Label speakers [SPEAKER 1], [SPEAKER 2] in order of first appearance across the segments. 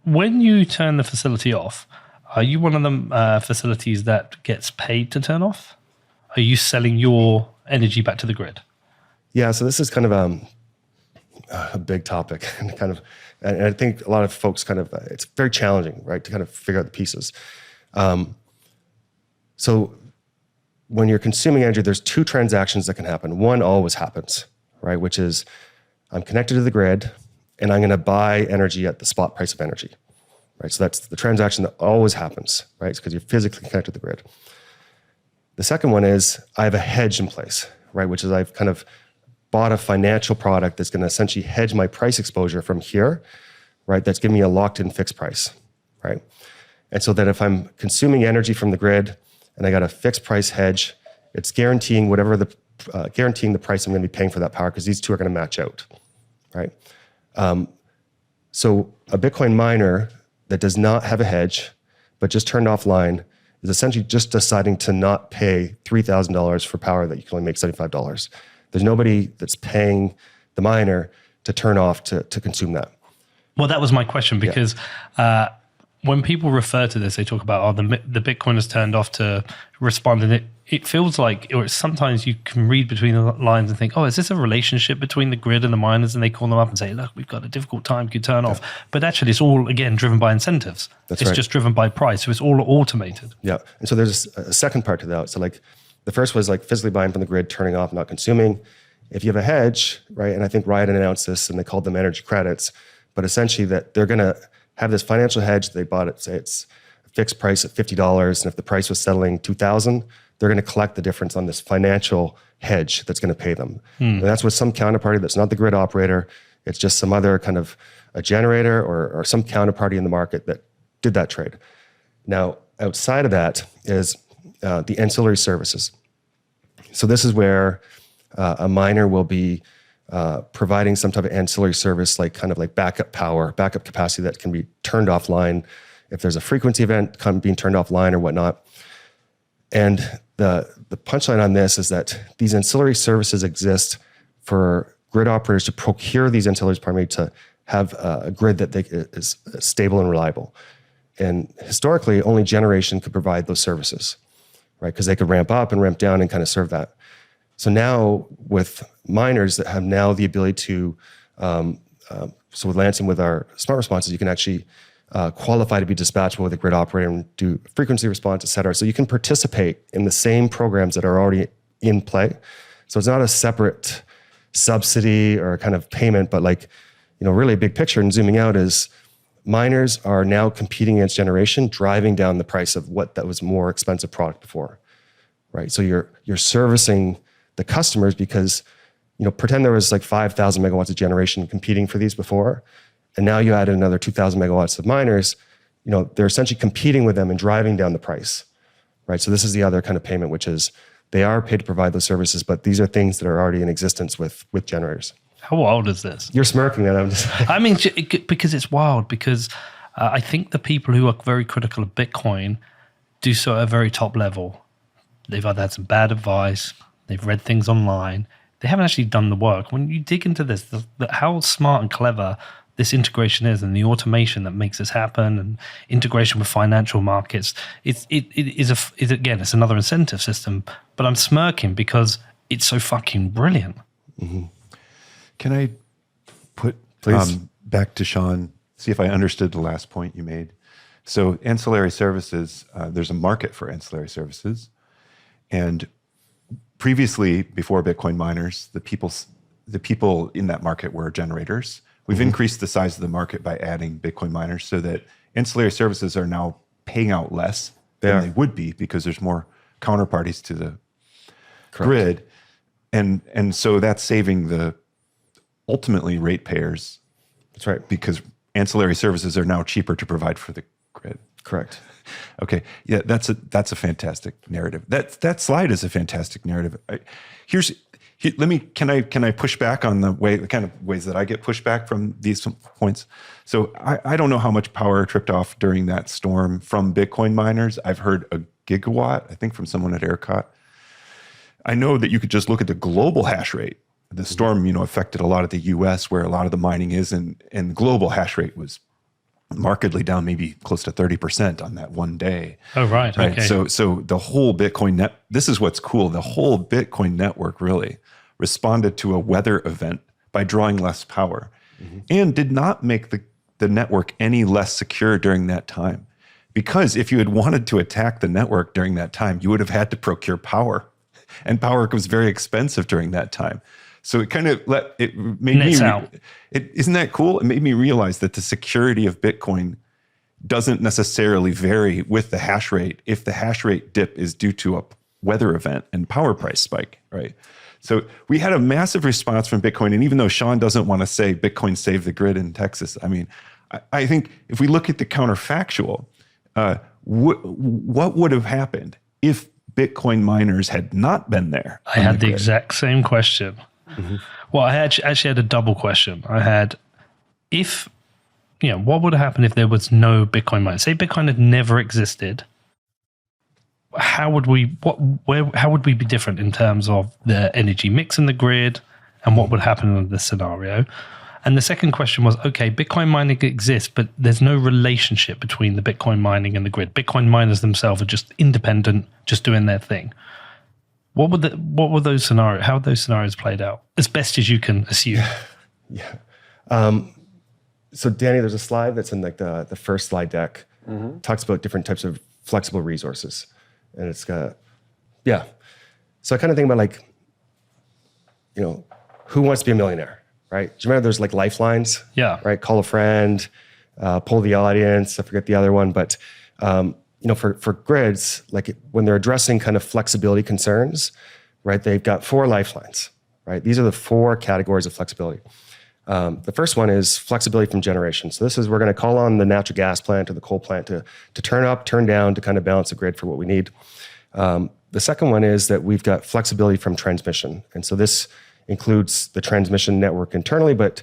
[SPEAKER 1] when you turn the facility off, are you one of the facilities that gets paid to turn off? Are you selling your energy back to the grid?
[SPEAKER 2] Yeah, so this is kind of a big topic, and I think a lot of folks it's very challenging, right, to kind of figure out the pieces. So when you're consuming energy, there's two transactions that can happen. One always happens, right, which is I'm connected to the grid and I'm going to buy energy at the spot price of energy, right? So that's the transaction that always happens, right? It's because you're physically connected to the grid. The second one is I have a hedge in place, right, which is I've kind of bought a financial product that's going to essentially hedge my price exposure from here, right? That's giving me a locked-in fixed price, right? And so that if I'm consuming energy from the grid and I got a fixed price hedge, it's guaranteeing guaranteeing the price I'm going to be paying for that power, because these two are going to match out, right? So a Bitcoin miner that does not have a hedge, but just turned offline, is essentially just deciding to not pay $3,000 for power that you can only make $75. There's nobody that's paying the miner to turn off to consume that.
[SPEAKER 1] Well, that was my question, because when people refer to this, they talk about, the Bitcoin is turned off to respond. And it feels like, or sometimes you can read between the lines and think, is this a relationship between the grid and the miners? And they call them up and say, look, we've got a difficult time, you turn off. But actually, it's all, again, driven by incentives. It's just driven by price. So it's all automated.
[SPEAKER 2] Yeah. And so there's a second part to that. So like the first was like physically buying from the grid, turning off, not consuming. If you have a hedge, right, and I think Riot announced this and they called them energy credits, but essentially that they're going to have this financial hedge. They bought it, say it's a fixed price at $50, and if the price was settling $2,000, they're going to collect the difference on this financial hedge that's going to pay them. And that's with some counterparty that's not the grid operator. It's just some other kind of a generator or some counterparty in the market that did that trade. Now, outside of that is the ancillary services. So this is where a miner will be providing some type of ancillary service, like kind of like backup power, backup capacity that can be turned offline if there's a frequency event being turned offline or whatnot. And the punchline on this is that these ancillary services exist for grid operators to procure these ancillaries primarily to have a grid that is stable and reliable. And historically, only generation could provide those services, right? Because they could ramp up and ramp down and kind of serve that. So now with miners that have now the ability to, so with Lansing, with our smart responses, you can actually qualify to be dispatchable with a grid operator and do frequency response, et cetera. So you can participate in the same programs that are already in play. So it's not a separate subsidy or kind of payment, but like, really a big picture and zooming out is miners are now competing against generation, driving down the price of what that was more expensive product before, right? So you're servicing the customers because, pretend there was like 5,000 megawatts of generation competing for these before, and now you add another 2,000 megawatts of miners, they're essentially competing with them and driving down the price, right? So this is the other kind of payment, which is they are paid to provide those services, but these are things that are already in existence with generators.
[SPEAKER 1] How wild is this?
[SPEAKER 2] You're smirking that. I'm just.
[SPEAKER 1] I mean, because it's wild. Because I think the people who are very critical of Bitcoin do so at a very top level. They've either had some bad advice, they've read things online, they haven't actually done the work. When you dig into this, how smart and clever this integration is, and the automation that makes this happen, and integration with financial markets, it's another incentive system. But I'm smirking because it's so fucking brilliant.
[SPEAKER 2] Mm-hmm.
[SPEAKER 3] Can I put back to Shaun, see if I understood the last point you made? So ancillary services, there's a market for ancillary services. And previously, before Bitcoin miners, the people in that market were generators. We've increased the size of the market by adding Bitcoin miners so that ancillary services are now paying out less than they would be because there's more counterparties to the grid. And so that's saving the ultimately ratepayers.
[SPEAKER 2] That's right.
[SPEAKER 3] Because ancillary services are now cheaper to provide for the grid.
[SPEAKER 2] Correct.
[SPEAKER 3] Okay. Yeah, that's a fantastic narrative. That slide is a fantastic narrative. Can I push back on the kind of ways that I get pushback from these points? So I don't know how much power tripped off during that storm from Bitcoin miners. I've heard a gigawatt, I think, from someone at ERCOT. I know that you could just look at the global hash rate. The storm, affected a lot of the US where a lot of the mining is, and global hash rate was markedly down, maybe close to 30% on that one day.
[SPEAKER 1] Oh, right.
[SPEAKER 3] Right.
[SPEAKER 1] Okay.
[SPEAKER 3] So the whole Bitcoin this is what's cool. The whole Bitcoin network really responded to a weather event by drawing less power and did not make the network any less secure during that time. Because if you had wanted to attack the network during that time, you would have had to procure power. And power was very expensive during that time. So it kind of made
[SPEAKER 1] Nets
[SPEAKER 3] me,
[SPEAKER 1] out.
[SPEAKER 3] isn't that cool? It made me realize that the security of Bitcoin doesn't necessarily vary with the hash rate if the hash rate dip is due to a weather event and power price spike, right? So we had a massive response from Bitcoin. And even though Shaun doesn't want to say Bitcoin saved the grid in Texas, I mean, I think if we look at the counterfactual, what would have happened if Bitcoin miners had not been there?
[SPEAKER 1] I had the exact same question. Well, I actually had a double question. I had, what would happen if there was no Bitcoin mine? Say Bitcoin had never existed. How would we be different in terms of the energy mix in the grid, and what would happen in this scenario? And the second question was, okay, Bitcoin mining exists, but there's no relationship between the Bitcoin mining and the grid. Bitcoin miners themselves are just independent, just doing their thing. What were those scenarios? How those scenarios played out, as best as you can assume?
[SPEAKER 2] Yeah. So Danny, there's a slide that's in like the first slide deck. Talks about different types of flexible resources, and it's So I kind of think about like, who wants to be a millionaire, right? Do you remember there's like lifelines?
[SPEAKER 1] Yeah.
[SPEAKER 2] Right. Call a friend, poll the audience. I forget the other one, but for grids, like when they're addressing kind of flexibility concerns, right? They've got 4 lifelines, right? These are the 4 categories of flexibility. The first one is flexibility from generation. So this is, we're going to call on the natural gas plant or the coal plant to turn up, turn down, to kind of balance the grid for what we need. The second one is that we've got flexibility from transmission. And so this includes the transmission network internally, but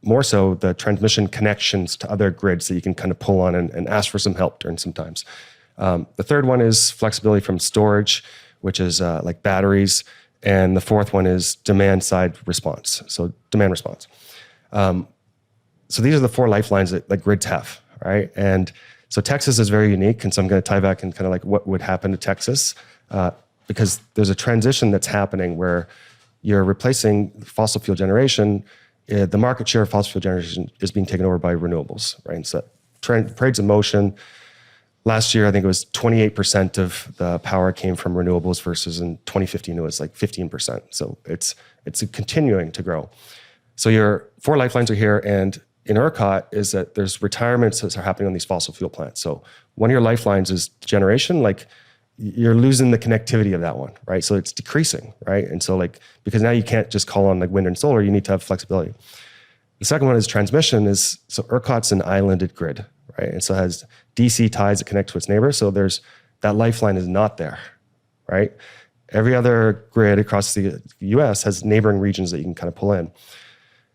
[SPEAKER 2] more so the transmission connections to other grids that you can kind of pull on and ask for some help during some times. The third one is flexibility from storage, which is like batteries. And the fourth one is demand side response. So demand response. So these are the 4 lifelines that grids have, right? And so Texas is very unique. And so I'm going to tie back and kind of like what would happen to Texas, because there's a transition that's happening where you're replacing fossil fuel generation. The market share of fossil fuel generation is being taken over by renewables, right? And so parade's in motion. Last year, I think it was 28% of the power came from renewables versus in 2015, it was like 15%. So it's continuing to grow. So your 4 lifelines are here, and in ERCOT is that there's retirements that are happening on these fossil fuel plants. So one of your lifelines is generation, like you're losing the connectivity of that one, right? So it's decreasing, right? And so because now you can't just call on like wind and solar, you need to have flexibility. The second one is transmission so ERCOT's an islanded grid, right? And so it has DC ties that connect to its neighbors. So that lifeline is not there, right? Every other grid across the US has neighboring regions that you can kind of pull in.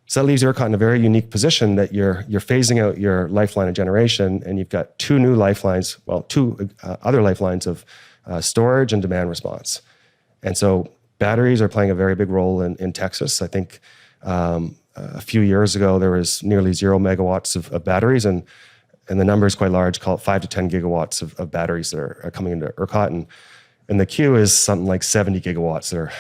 [SPEAKER 2] So that leaves ERCOT in a very unique position that you're phasing out your lifeline of generation, and you've got 2 new lifelines, well, 2 other lifelines of storage and demand response. And so batteries are playing a very big role in Texas. I think a few years ago, there was nearly 0 megawatts of batteries, and the number is quite large, call it 5 to 10 gigawatts of batteries that are coming into ERCOT. And the queue is something like 70 gigawatts that are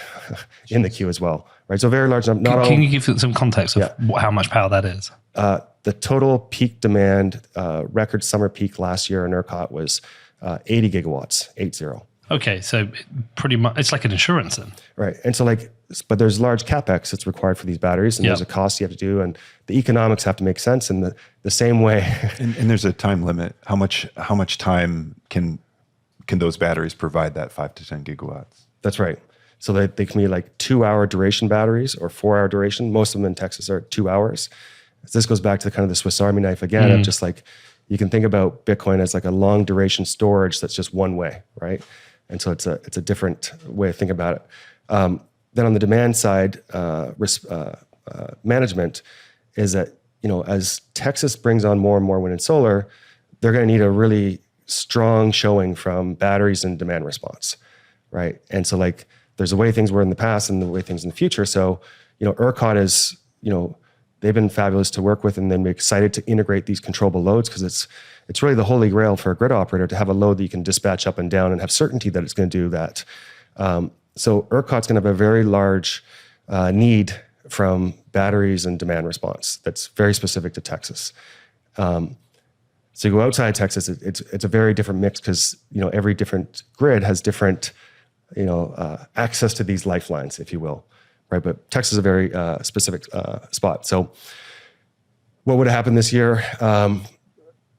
[SPEAKER 2] in the queue as well, right? So very large number.
[SPEAKER 1] Can you give some context of how much power that is?
[SPEAKER 2] The total peak demand, record summer peak last year in ERCOT was 80 gigawatts, 80.
[SPEAKER 1] Okay, so pretty much, it's like an insurance then.
[SPEAKER 2] Right. And so but there's large CapEx that's required for these batteries, and there's a cost you have to do, and the economics have to make sense in the same way.
[SPEAKER 3] And there's a time limit. How much time can those batteries provide that 5 to 10 gigawatts?
[SPEAKER 2] That's right. So they can be like 2-hour duration batteries or 4-hour duration. Most of them in Texas are 2 hours. This goes back to kind of the Swiss Army knife again, of just like, you can think about Bitcoin as like a long duration storage that's just one way, right? And so it's a different way of thinking about it. Then on the demand side, management is that, as Texas brings on more and more wind and solar, they're going to need a really strong showing from batteries and demand response, right? And so there's the way things were in the past and the way things in the future. So, ERCOT is, they've been fabulous to work with, and then we're excited to integrate these controllable loads because it's really the holy grail for a grid operator to have a load that you can dispatch up and down and have certainty that it's going to do that. So ERCOT's going to have a very large need from batteries and demand response that's very specific to Texas. So you go outside Texas, it's a very different mix because every different grid has different access to these lifelines, if you will, right? But Texas is a very specific spot. So what would have happened this year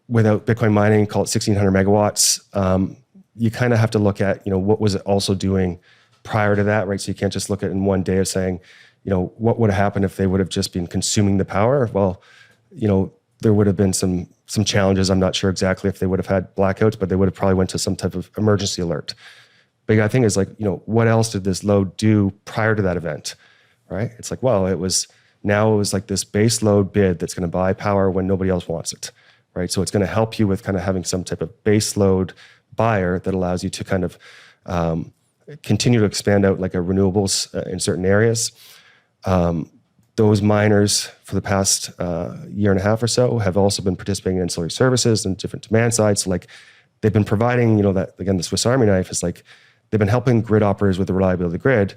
[SPEAKER 2] without Bitcoin mining? Call it 1,600 megawatts. You kind of have to look at what was it also doing prior to that, right? So you can't just look at it in one day of saying, what would have happened if they would have just been consuming the power? Well, there would have been some challenges. I'm not sure exactly if they would have had blackouts, but they would have probably went to some type of emergency alert. But the thing is what else did this load do prior to that event, right? It's like, well, it was like this base load bid that's going to buy power when nobody else wants it, right? So it's going to help you with kind of having some type of base load buyer that allows you to kind of continue to expand out like a renewables in certain areas. Those miners for the past year and a half or so have also been participating in ancillary services and different demand sides. So they've been providing, that again, the Swiss Army knife is they've been helping grid operators with the reliability of the grid.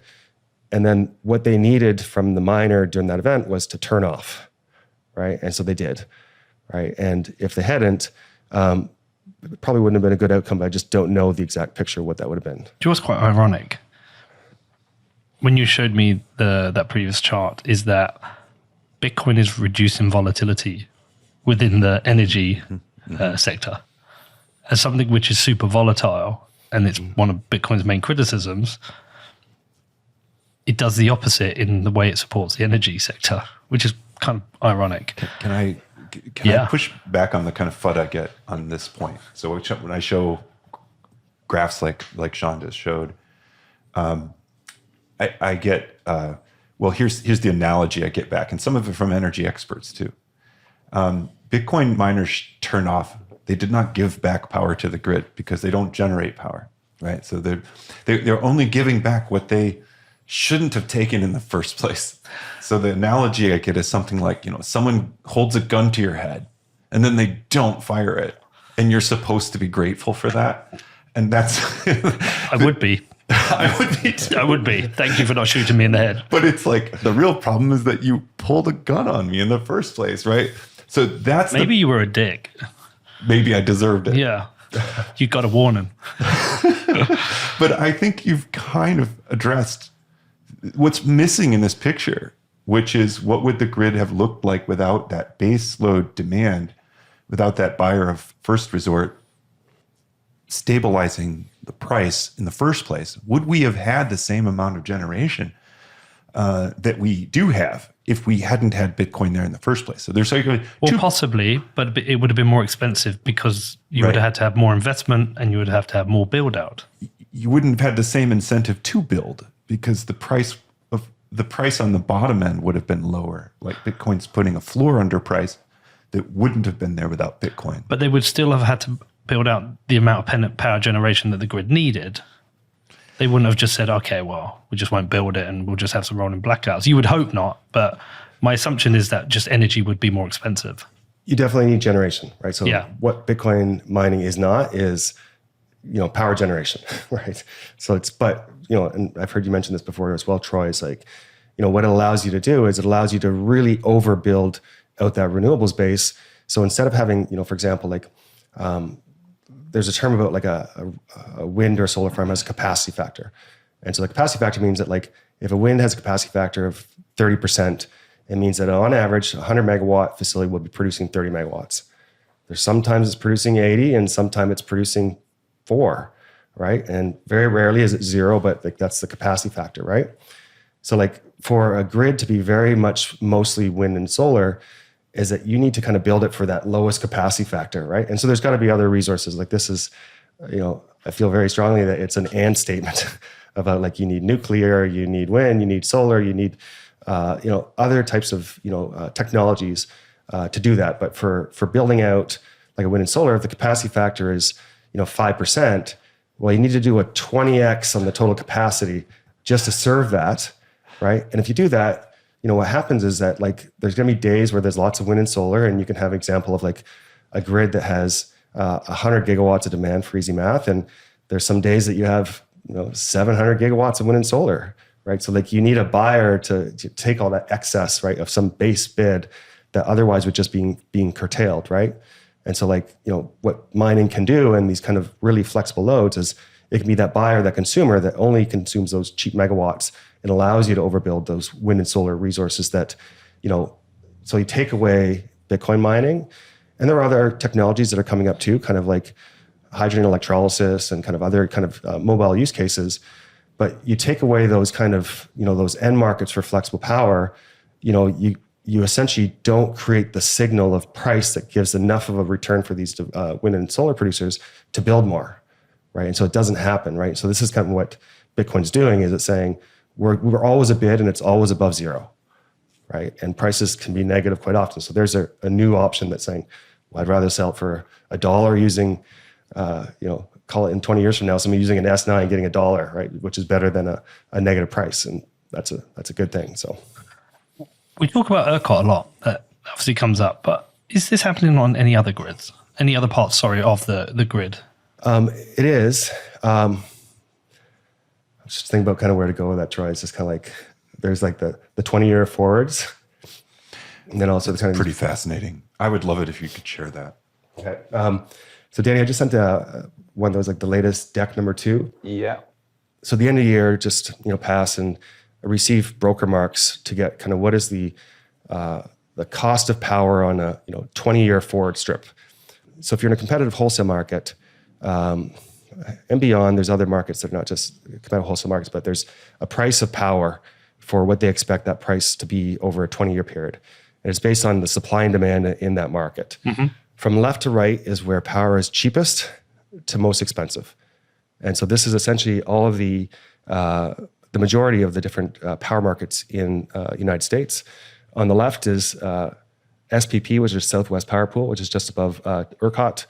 [SPEAKER 2] And then what they needed from the miner during that event was to turn off, right? And so they did, right? And if they hadn't, it probably wouldn't have been a good outcome, but I just don't know the exact picture of what that would have been.
[SPEAKER 1] Do you know what's quite ironic? When you showed me that previous chart, is that Bitcoin is reducing volatility within the energy sector as something which is super volatile, and it's one of Bitcoin's main criticisms. It does the opposite in the way it supports the energy sector, which is kind of ironic.
[SPEAKER 3] Can I push back on the kind of FUD I get on this point? So when I show graphs like Shaun just showed, I get, here's the analogy I get back, and some of it from energy experts too. Bitcoin miners turn off. They did not give back power to the grid because they don't generate power, right? So they're only giving back what they shouldn't have taken in the first place. So the analogy I get is something like, someone holds a gun to your head and then they don't fire it, and you're supposed to be grateful for that. And that's
[SPEAKER 1] I would be.
[SPEAKER 3] I would be too.
[SPEAKER 1] I would be. Thank you for not shooting me in the head.
[SPEAKER 3] But it's like the real problem is that you pulled a gun on me in the first place, right? So that's
[SPEAKER 1] maybe you were a dick.
[SPEAKER 3] Maybe I deserved it.
[SPEAKER 1] Yeah. You got a warning.
[SPEAKER 3] But I think you've kind of addressed what's missing in this picture, which is what would the grid have looked like without that base load demand, without that buyer of first resort stabilizing the price in the first place? Would we have had the same amount of generation that we do have if we hadn't had Bitcoin there in the first place? So there's
[SPEAKER 1] possibly, but it would have been more expensive because you would have had to have more investment and you would have to have more build out.
[SPEAKER 3] You wouldn't have had the same incentive to build because the price on the bottom end would have been lower. Like Bitcoin's putting a floor under price that wouldn't have been there without Bitcoin.
[SPEAKER 1] But they would still have had to build out the amount of power generation that the grid needed. They wouldn't have just said, okay, well, we just won't build it and we'll just have some rolling blackouts. You would hope not, but my assumption is that just energy would be more expensive.
[SPEAKER 2] You definitely need generation, right? So what Bitcoin mining is not is, power generation, right? So and I've heard you mention this before as well, Troy, is like, what it allows you to do is it allows you to really overbuild out that renewables base. So instead of having, for example, there's a term about like a wind or solar farm has a capacity factor. And so the capacity factor means that if a wind has a capacity factor of 30%, it means that on average, a 100 megawatt facility will be producing 30 megawatts. There's sometimes it's producing 80 and sometimes it's producing 4, right? And very rarely is it 0, but that's the capacity factor, right? So for a grid to be very much mostly wind and solar, is that you need to kind of build it for that lowest capacity factor, right? And so there's got to be other resources. This is, I feel very strongly that it's an and statement about you need nuclear, you need wind, you need solar, you need, other types of, technologies to do that. But for building out like a wind and solar, if the capacity factor is, 5%, well, you need to do a 20x on the total capacity just to serve that, right? And if you do that, what happens is that like there's going to be days where there's lots of wind and solar, and you can have an example of like a grid that has 100 gigawatts of demand for easy math, and there's some days that you have 700 gigawatts of wind and solar, right? So like you need a buyer to take all that excess, right, of some base bid that otherwise would just being curtailed, right? And so like what mining can do and these kind of really flexible loads is it can be that buyer, that consumer that only consumes those cheap megawatts. It allows you to overbuild those wind and solar resources that, so you take away Bitcoin mining. And there are other technologies that are coming up too, kind of like hydrogen electrolysis and kind of other kind of mobile use cases. But you take away those kind of, those end markets for flexible power, you essentially don't create the signal of price that gives enough of a return for these wind and solar producers to build more, right? And so it doesn't happen, right? So this is kind of what Bitcoin's doing, is it's saying we're always a bid and it's always above zero, right? And prices can be negative quite often. So there's a new option that's saying, well, I'd rather sell it for $1 using, call it in 20 years from now, somebody using an S9 getting $1, right? Which is better than a negative price. And that's a good thing, so.
[SPEAKER 1] We talk about ERCOT a lot. That obviously comes up, but is this happening on any other grids? Any other parts, of the grid?
[SPEAKER 2] It is. I was just thinking about kind of where to go with that, Troy. It's just kind of like, there's like the 20-year forwards. And then also the kind of...
[SPEAKER 3] Pretty fascinating. I would love it if you could share that.
[SPEAKER 2] Okay. So Danny, I just sent one that was like the latest deck number 2.
[SPEAKER 4] Yeah.
[SPEAKER 2] So the end of the year just, passed, and I received broker marks to get kind of what is the cost of power on a 20-year forward strip. So if you're in a competitive wholesale market, and beyond, there's other markets that are not just competitive wholesale markets, but there's a price of power for what they expect that price to be over a 20-year period. And it's based on the supply and demand in that market. Mm-hmm. From left to right is where power is cheapest to most expensive. And so this is essentially all of the majority of the different power markets in United States. On the left is SPP, which is Southwest Power Pool, which is just above ERCOT.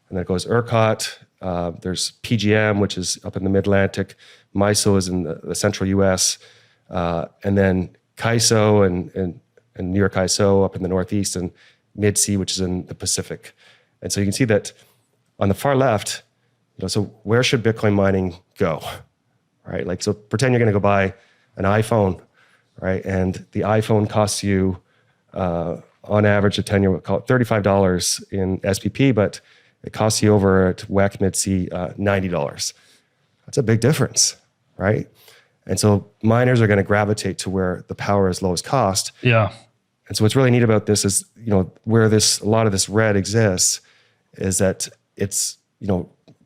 [SPEAKER 2] And then it goes ERCOT. There's PGM, which is up in the Mid-Atlantic. MISO is in the central U.S. And then CAISO and New York ISO up in the Northeast, and Mid-C, which is in the Pacific. And so you can see that on the far left, so where should Bitcoin mining go, right? Like, so pretend you're going to go buy an iPhone, right? And the iPhone costs you, on average, a 10-year, call it $35 in SPP, but it costs you over at WEC Mid-C $90. That's a big difference, right? And so miners are going to gravitate to where the power is lowest cost.
[SPEAKER 1] Yeah.
[SPEAKER 2] And so what's really neat about this is, where a lot of this red exists is that it's,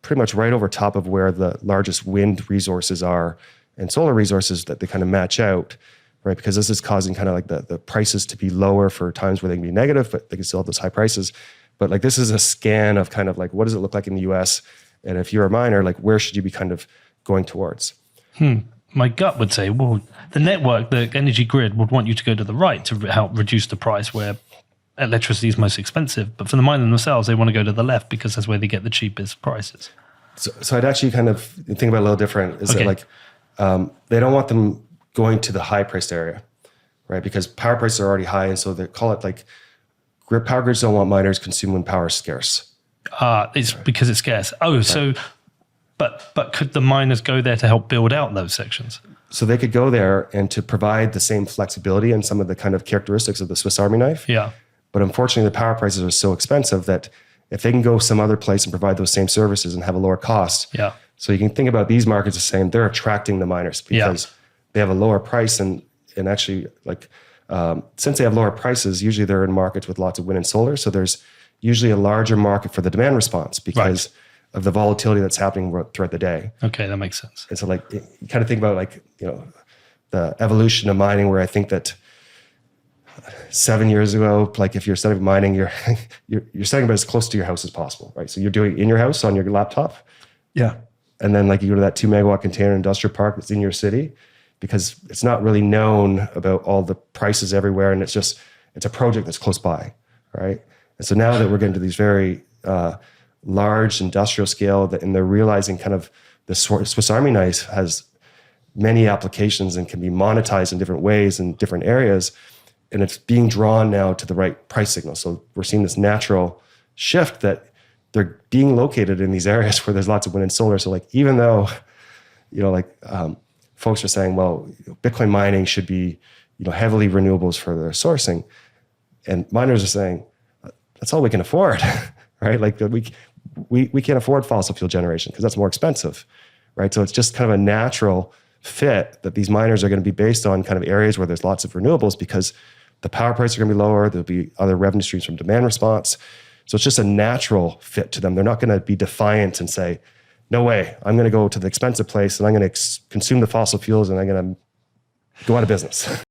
[SPEAKER 2] pretty much right over top of where the largest wind resources are and solar resources, that they kind of match out, right? Because this is causing kind of like the prices to be lower for times where they can be negative, but they can still have those high prices. But like, this is a scan of kind of like, what does it look like in the US? And if you're a miner, like, where should you be kind of going towards?
[SPEAKER 1] My gut would say, well, the network, the energy grid would want you to go to the right to help reduce the price where electricity is most expensive. But for the miners themselves, they want to go to the left because that's where they get the cheapest prices.
[SPEAKER 2] So I'd actually kind of think about it a little different. Is that like, they don't want them going to the high priced area, right? Because power prices are already high. And so they call it like, power grids don't want miners consuming when power is scarce.
[SPEAKER 1] It's because it's scarce. Oh, right. So... But could the miners go there to help build out those sections?
[SPEAKER 2] So they could go there and to provide the same flexibility and some of the kind of characteristics of the Swiss Army knife.
[SPEAKER 1] Yeah.
[SPEAKER 2] But unfortunately, the power prices are so expensive that if they can go some other place and provide those same services and have a lower cost.
[SPEAKER 1] Yeah.
[SPEAKER 2] So you can think about these markets as saying they're attracting the miners because they have a lower price and actually like, since they have lower prices, usually they're in markets with lots of wind and solar. So there's usually a larger market for the demand response because of the volatility that's happening throughout the day.
[SPEAKER 1] Okay, that makes sense.
[SPEAKER 2] And so like, you kind of think about like, the evolution of mining, where I think that 7 years ago, like if you're setting up mining, you're setting up as close to your house as possible, right? So you're doing it in your house on your laptop.
[SPEAKER 3] Yeah.
[SPEAKER 2] And then like you go to that 2 megawatt container industrial park that's in your city, because it's not really known about all the prices everywhere. And it's a project that's close by, right? And so now that we're getting to these very, large industrial scale, and they're realizing kind of the Swiss Army knife has many applications and can be monetized in different ways in different areas. And it's being drawn now to the right price signal. So we're seeing this natural shift that they're being located in these areas where there's lots of wind and solar. So like, even though, folks are saying, well, Bitcoin mining should be, heavily renewables for their sourcing. And miners are saying, that's all we can afford, right? Like we can't afford fossil fuel generation because that's more expensive, right? So it's just kind of a natural fit that these miners are going to be based on kind of areas where there's lots of renewables because the power prices are going to be lower. There'll be other revenue streams from demand response. So it's just a natural fit to them. They're not going to be defiant and say, no way, I'm going to go to the expensive place and I'm going to consume the fossil fuels and I'm going to go out of business.